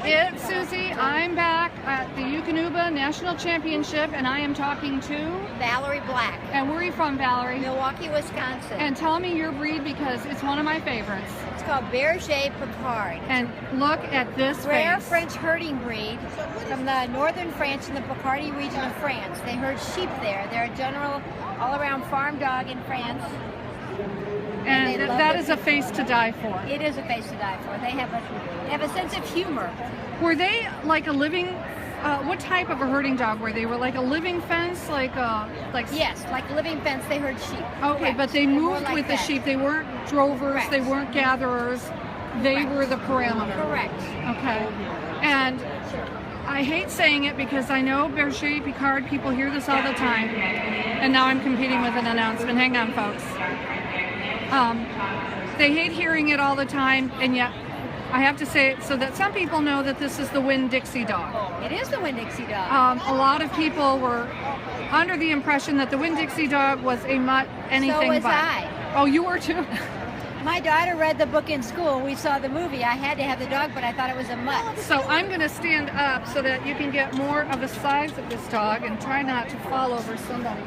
It's Susie. I'm back at the Eukanuba National Championship, and I am talking to Valerie Black. And where are you from, Valerie? Milwaukee, Wisconsin. And tell me your breed because it's one of my favorites. It's called Berger Picard. And look at this Rare face. French herding breed from the northern France in the Picardy region of France. They herd sheep there. They're a general all-around farm dog in France. And that is a face to die for. It is a face to die for. They have a sense of humor. Were they like a living? What type of a herding dog were they? Were like a living fence, like? Yes, like living fence. They herd sheep. Okay, Correct. but they moved like with that. the sheep. They weren't drovers. Correct. They weren't gatherers. They Correct. were the parameter. Correct. Okay, and I hate saying it because I know Berger Picard people hear this all the time, and now I'm competing with an announcement. Hang on, folks. They hate hearing it all the time, and yet I have to say it so that some people know that this is the Winn-Dixie dog. It is the Winn-Dixie dog. A lot of people were under the impression that the Winn-Dixie dog was a mutt anything So was but. I. Oh, you were too? My daughter read the book in school. We saw the movie. I had to have the dog, but I thought it was a mutt. So I'm going to stand up so that you can get more of the size of this dog and try not to fall over somebody.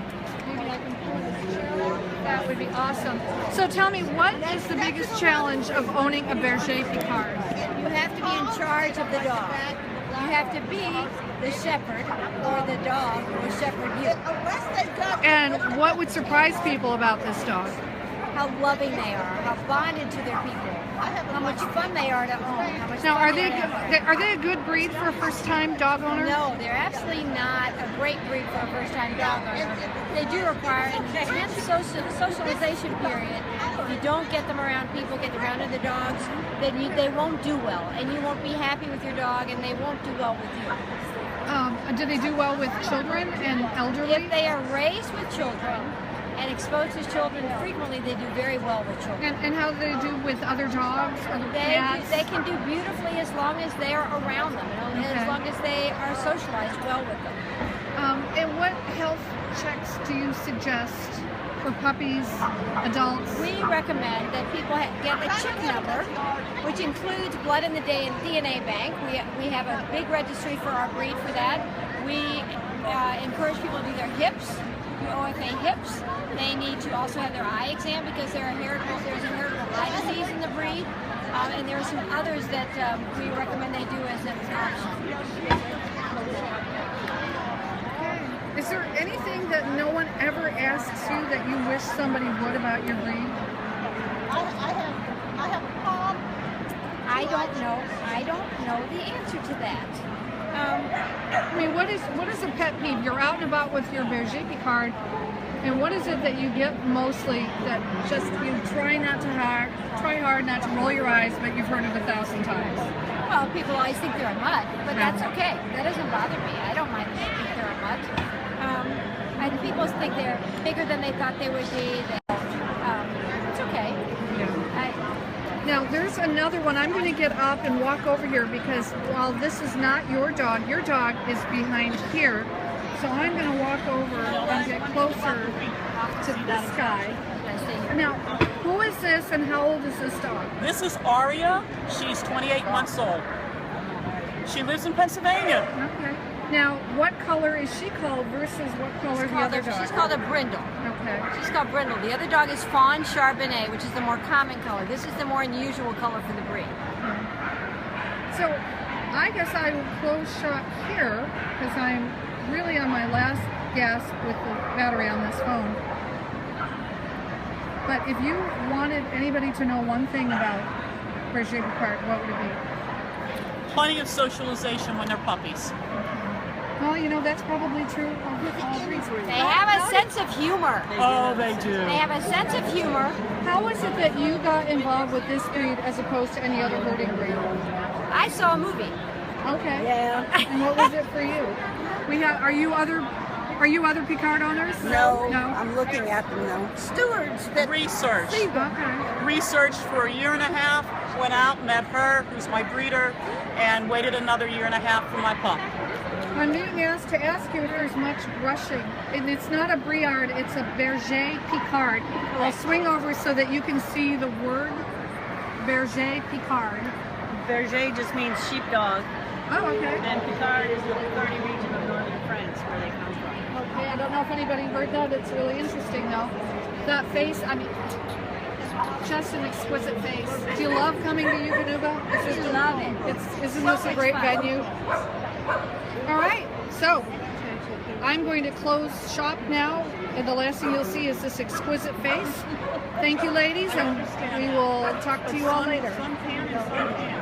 Maybe I can pull this chair out. That would be awesome. So tell me, what is the biggest challenge of owning a Berger Picard? You have to be in charge of the dog. You have to be the shepherd, or the dog will shepherd you. And what would surprise people about this dog? How loving they are, how bonded to their people, how much fun they are to own. How much Now, fun are they a good breed for a first-time dog owner? No, they're absolutely not a great breed for a first-time dog owner. They do require an intense socialization period. If you don't get them around people, get them around other dogs, then they won't do well, and you won't be happy with your dog, and they won't do well with you. Do they do well with children and elderly? If they are raised with children and exposed to children frequently, they do very well with children. And how do they do with other dogs, other cats? They can do beautifully as long as they're around them, and Okay. as long as they are socialized well with them. And what health checks do you suggest for puppies, adults? We recommend that people get a chick number, which includes blood in the DNA bank. We have a big registry for our breed for that. We encourage people to do their hips, OFA hips. They need to also have their eye exam because there's a heritable eye disease in the breed. And there are some others that we recommend they do as an option. Is there anything that no one ever asks you that you wish somebody would about your breed? I have a palm. I don't know the answer to that. I mean, what is a pet peeve? You're out and about with your Berger Picard, and what is it that you get mostly that just you try hard not to roll your eyes, but you've heard it 1,000 times? Well, people always think they're a mutt, but that's okay. That doesn't bother me. I don't mind if they think they're a mutt. And people think they're bigger than they thought they would be. It's okay. Yeah. Now, there's another one. I'm going to get up and walk over here because while this is not your dog is behind here. So I'm going to walk over and get closer to this guy. Now, who is this and how old is this dog? This is Aria. She's 28 months old. She lives in Pennsylvania. Okay. Now, what color is she called versus what color is the other dog? She's called a brindle. Okay. She's called brindle. The other dog is fawn charbonnet, which is the more common color. This is the more unusual color for the breed. So, I guess I will close shop here because I'm really on my last gasp with the battery on this phone. But if you wanted anybody to know one thing about Berger Picard, what would it be? Plenty of socialization when they're puppies. Well, you know, that's probably true of all breeds. They have a sense of humor. Oh, they do. They have a sense of humor. How is it that you got involved with this breed as opposed to any other herding breed? I saw a movie. Okay. Yeah. And what was it for you? Are you other Picard owners? No, No. I'm looking at them now. Stewards that Research. Okay. Researched for a year and a half, went out, met her, who's my breeder, and waited another year and a half for my pup. I'm being asked to ask you if there's much brushing. And it's not a Briard, it's a Berger Picard. I'll swing over so that you can see the word Berger Picard. Berger just means sheepdog, Oh, okay. and Picard is the Picardy region of northern France, where they come from. Okay, I don't know if anybody heard that. It's really interesting, though. That face, I mean, just an exquisite face. Do you love coming to Eukanuba? I love it. Isn't this a great venue? All right, so I'm going to close shop now, and the last thing you'll see is this exquisite face. Thank you, ladies, and we will talk to you all later.